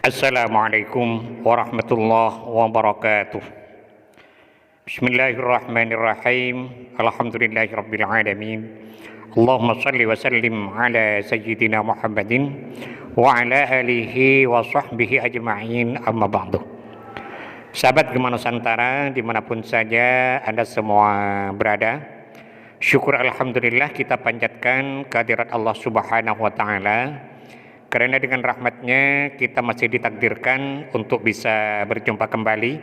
Assalamualaikum warahmatullahi wabarakatuh. Bismillahirrahmanirrahim. Alhamdulillahirabbil alamin. Allahumma shalli wa sallim ala sayyidina Muhammadin wa ala alihi wa sahbihi ajma'in, amma ba'du. Sahabat Gema Nusantara dimanapun saja Anda semua berada, syukur alhamdulillah kita panjatkan kehadirat Allah subhanahu wa ta'ala, karena dengan rahmatnya kita masih ditakdirkan untuk bisa berjumpa kembali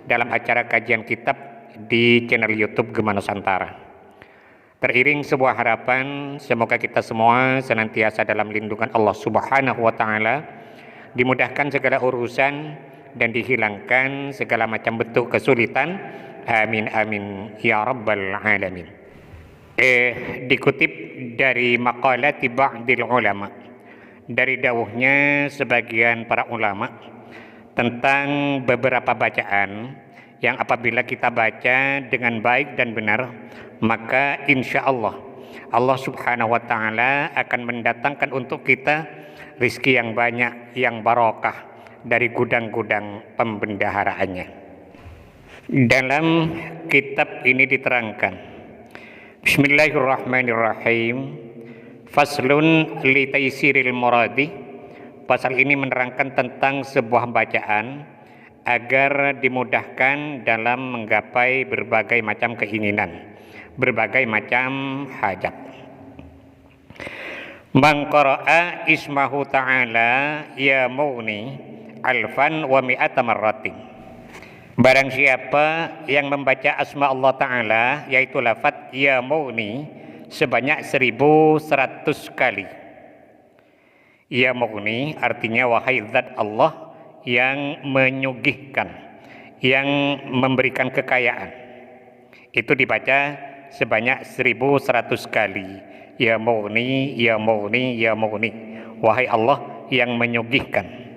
dalam acara kajian kitab di channel YouTube Gema Nusantara. Teriring sebuah harapan, semoga kita semua senantiasa dalam lindungan Allah subhanahu wa ta'ala, dimudahkan segala urusan dan dihilangkan segala macam bentuk kesulitan. Amin amin ya rabbal alamin. Dikutip dari maqalati ba'dil ulama, dari dawuhnya sebagian para ulama tentang beberapa bacaan yang apabila kita baca dengan baik dan benar, maka insya Allah Allah subhanahu wa ta'ala akan mendatangkan untuk kita rizki yang banyak, yang barokah dari gudang-gudang pembendaharaannya. Dalam kitab ini diterangkan, Bismillahirrahmanirrahim, Faslun li taisiril muradi. Pasal ini menerangkan tentang sebuah bacaan agar dimudahkan dalam menggapai berbagai macam keinginan, berbagai macam hajat. Man qara'a ismahu ta'ala ya mughni alfan wa mi'ata marratin. Barang siapa yang membaca asma Allah Ta'ala, yaitu lafaz ya mughni, sebanyak 1100 kali. Ya mughni artinya wahai zat Allah yang menyugihkan, yang memberikan kekayaan. Itu dibaca sebanyak 1100 kali. Ya mughni, ya mughni, ya mughni, wahai Allah yang menyugihkan.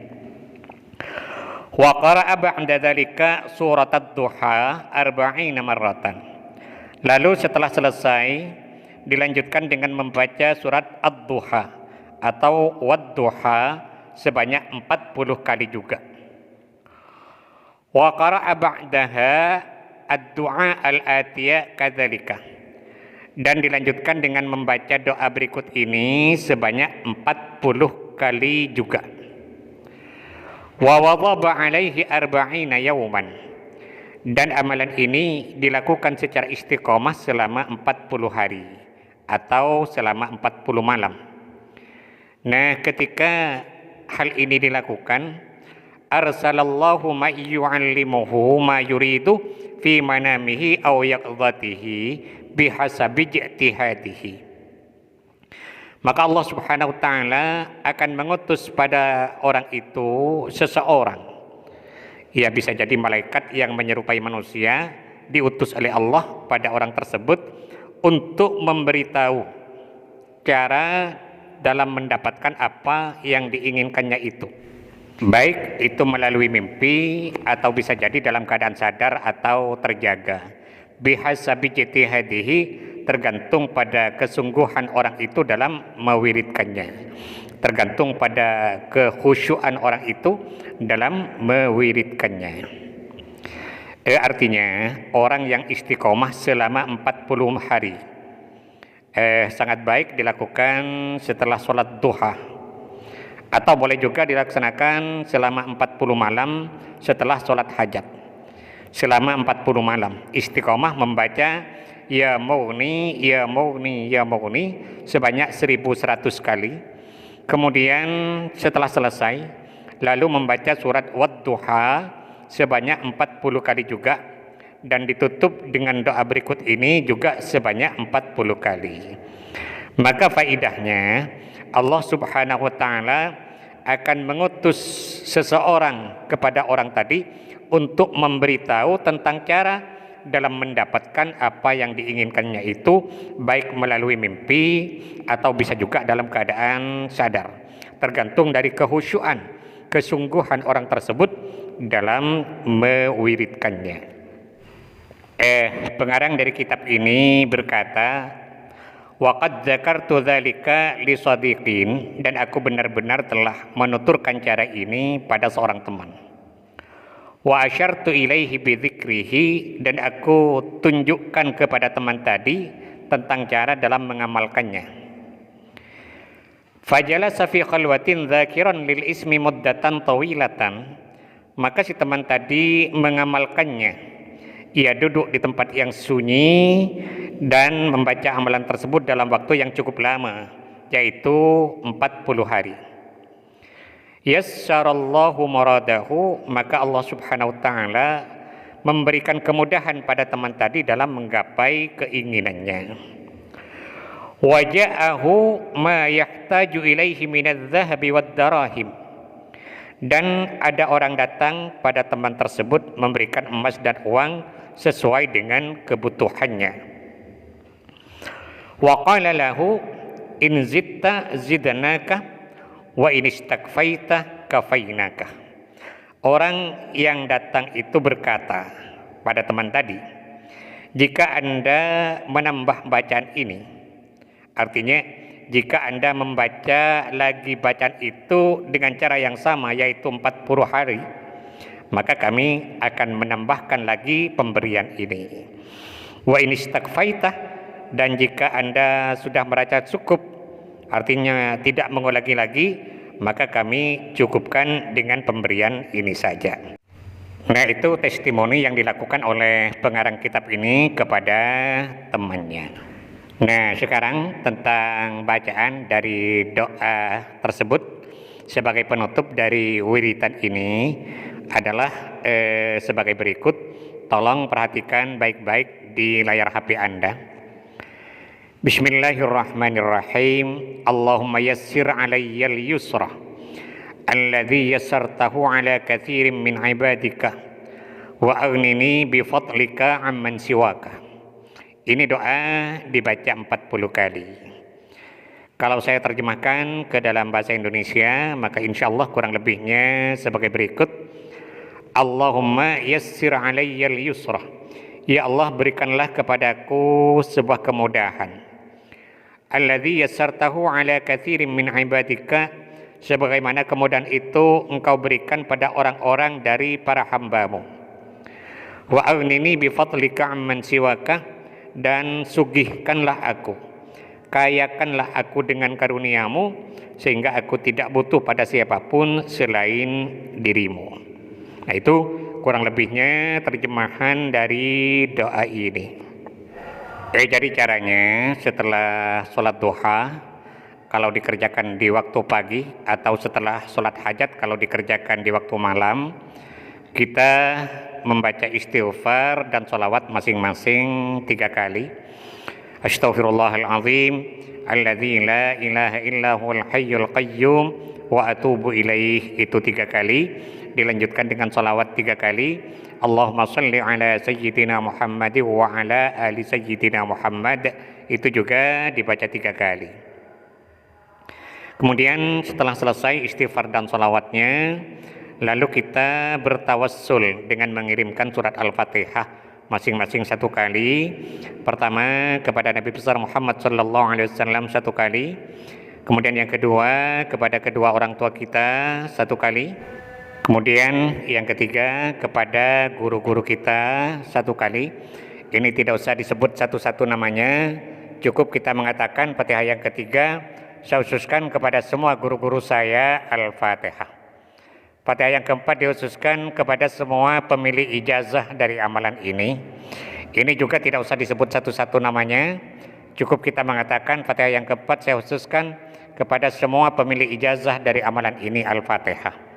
Wa qara'a ba'da dzalika surat ad-duha 40 marratan. Lalu setelah selesai dilanjutkan dengan membaca surat ad-duha atau wad-duha sebanyak 40 kali juga. Wa qara'a ba'daha ad-du'a al-atiyah kadzalika. Dan dilanjutkan dengan membaca doa berikut ini sebanyak 40 kali juga. Wa wadhaba 'alaihi 40 yawman. Dan amalan ini dilakukan secara istiqomah selama 40 hari atau selama 40 malam. Nah, ketika hal ini dilakukan, arsalallahu ma yu'allimuhu ma yuridu fi manamihi aw yaqdhatihi bihasabi ijtihadihi. Maka Allah subhanahu wa ta'ala akan mengutus pada orang itu seseorang, ya bisa jadi malaikat yang menyerupai manusia, diutus oleh Allah pada orang tersebut untuk memberitahu cara dalam mendapatkan apa yang diinginkannya itu, baik itu melalui mimpi atau bisa jadi dalam keadaan sadar atau terjaga. Bihasabi ijtihadihi, tergantung pada kesungguhan orang itu dalam mewiridkannya, tergantung pada kekhusyuan orang itu dalam mewiridkannya. Artinya orang yang istiqomah selama 40 hari sangat baik dilakukan setelah sholat duha, atau boleh juga dilaksanakan selama 40 malam setelah sholat hajat. Selama 40 malam istiqomah membaca ya mughni, ya mughni, ya mughni sebanyak 1100 kali. Kemudian setelah selesai lalu membaca surat wad-duha sebanyak 40 kali juga, dan ditutup dengan doa berikut ini juga sebanyak 40 kali. Maka faidahnya Allah subhanahu wa ta'ala akan mengutus seseorang kepada orang tadi untuk memberitahu tentang cara dalam mendapatkan apa yang diinginkannya itu, baik melalui mimpi atau bisa juga dalam keadaan sadar, tergantung dari kehusyuan, kesungguhan orang tersebut dalam mewiridkannya. Pengarang dari kitab ini berkata, Wa qad dzakartu dzalika li shadiqin, dan aku benar-benar telah menuturkan cara ini pada seorang teman. Wa asyartu ilaihi bi dzikrihi, dan aku tunjukkan kepada teman tadi tentang cara dalam mengamalkannya. Fajalasa fi khalwatin dzakiran lil ismi muddatan tawilatan, maka si teman tadi mengamalkannya. Ia duduk di tempat yang sunyi dan membaca amalan tersebut dalam waktu yang cukup lama, yaitu 40 hari. Yassarallahu muradahu, maka Allah Subhanahu wa taala memberikan kemudahan pada teman tadi dalam menggapai keinginannya. Waja'ahu ma yahtaju ilaihi minadz-dzahabi wad-darahim, dan ada orang datang pada teman tersebut memberikan emas dan uang sesuai dengan kebutuhannya. Wa qala lahu in zitta zidnaka wa in istakfaita kafainaka. Orang yang datang itu berkata pada teman tadi, jika Anda menambah bacaan ini, artinya jika Anda membaca lagi bacaan itu dengan cara yang sama, yaitu 40 hari, maka kami akan menambahkan lagi pemberian ini. Wa in istakfaita, dan jika Anda sudah merasa cukup, artinya tidak mengulangi lagi, maka kami cukupkan dengan pemberian ini saja. Nah, itu testimoni yang dilakukan oleh pengarang kitab ini kepada temannya. Nah, sekarang tentang bacaan dari doa tersebut sebagai penutup dari wiridan ini adalah sebagai berikut. Tolong perhatikan baik-baik di layar HP Anda. Bismillahirrahmanirrahim. Allahumma yassir alayyal yusra alladhi yassartahu ala katsirin min ibadika wa aghnini bi fadlika amman siwaka. Ini doa dibaca 40 kali. Kalau saya terjemahkan ke dalam bahasa Indonesia, maka insya Allah kurang lebihnya sebagai berikut. Allahumma yassir alayyal yusra, ya Allah berikanlah kepadaku sebuah kemudahan. Alladzi yassartahu ala katsirin min ibadika, sebagaimana kemudahan itu engkau berikan pada orang-orang dari para hambamu. Wa aghnini bi fadlika amman siwaka, dan sugihkanlah aku, kayakanlah aku dengan karuniamu, sehingga aku tidak butuh pada siapapun selain dirimu. Nah, itu kurang lebihnya terjemahan dari doa ini. Jadi caranya setelah sholat duha, kalau dikerjakan di waktu pagi, atau setelah sholat hajat kalau dikerjakan di waktu malam, kita membaca istighfar dan sholawat masing-masing 3 kali. Astaghfirullahaladzim alladzi la ilaha illa huwal hayyul qayyum wa atubu ilaih, itu 3 kali. Dilanjutkan dengan sholawat 3 kali. Allahumma sholli ala sayyidina Muhammad wa ala ali sayyidina Muhammad, itu juga dibaca 3 kali. Kemudian setelah selesai istighfar dan sholawatnya, lalu kita bertawassul dengan mengirimkan surat Al-Fatihah masing-masing 1 kali. Pertama kepada Nabi besar Muhammad sallallahu alaihi wasallam 1 kali. Kemudian yang kedua kepada kedua orang tua kita 1 kali. Kemudian yang ketiga kepada guru-guru kita 1 kali. Ini tidak usah disebut satu-satu namanya, cukup kita mengatakan Fatihah yang ketiga saya khususkan kepada semua guru-guru saya Al-Fatihah. Fatihah yang keempat dikhususkan kepada semua pemilik ijazah dari amalan ini. Ini juga tidak usah disebut satu-satu namanya, cukup kita mengatakan Fatihah yang keempat saya khususkan kepada semua pemilik ijazah dari amalan ini Al-Fatihah.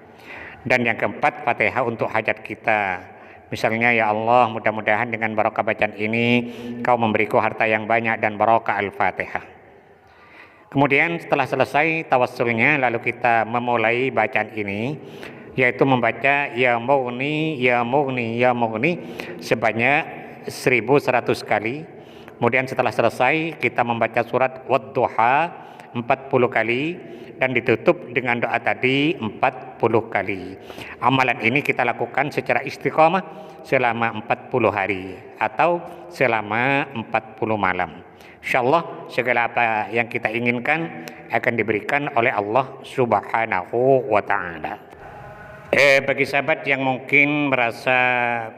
Dan yang keempat, Fatihah untuk hajat kita. Misalnya, ya Allah, mudah-mudahan dengan barokah bacaan ini Kau memberiku harta yang banyak dan barokah Al-Fatihah. Kemudian setelah selesai tawassulnya, lalu kita memulai bacaan ini, yaitu membaca Ya Mughni, Ya Mughni, Ya Mughni sebanyak 1100 kali. Kemudian setelah selesai kita membaca surat Wad-Duha 40 kali dan ditutup dengan doa tadi 40 kali. Amalan ini kita lakukan secara istiqamah selama 40 hari atau selama 40 malam. Insyaallah segala apa yang kita inginkan akan diberikan oleh Allah Subhanahu wa taala. Bagi sahabat yang mungkin merasa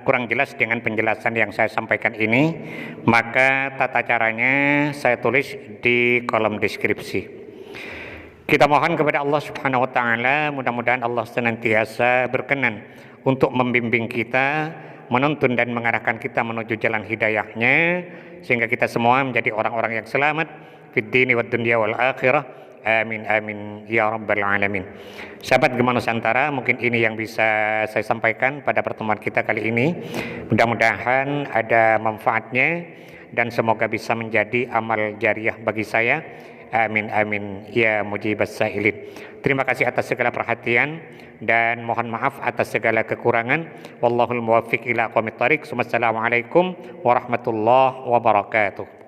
kurang jelas dengan penjelasan yang saya sampaikan ini, maka tata caranya saya tulis di kolom deskripsi. Kita mohon kepada Allah Subhanahu wa taala, mudah-mudahan Allah senantiasa berkenan untuk membimbing kita, menuntun dan mengarahkan kita menuju jalan hidayahnya, sehingga kita semua menjadi orang-orang yang selamat fid dini wad dunya wal akhirah. Amin amin ya rabbal alamin. Sahabat Gema Nusantara, mungkin ini yang bisa saya sampaikan pada pertemuan kita kali ini. Mudah-mudahan ada manfaatnya dan semoga bisa menjadi amal jariah bagi saya. Amin amin ya mujibas sa'ilin. Terima kasih atas segala perhatian dan mohon maaf atas segala kekurangan. Wallahul muwaffiq ila aqwamit thariq. Wassalamualaikum warahmatullahi wabarakatuh.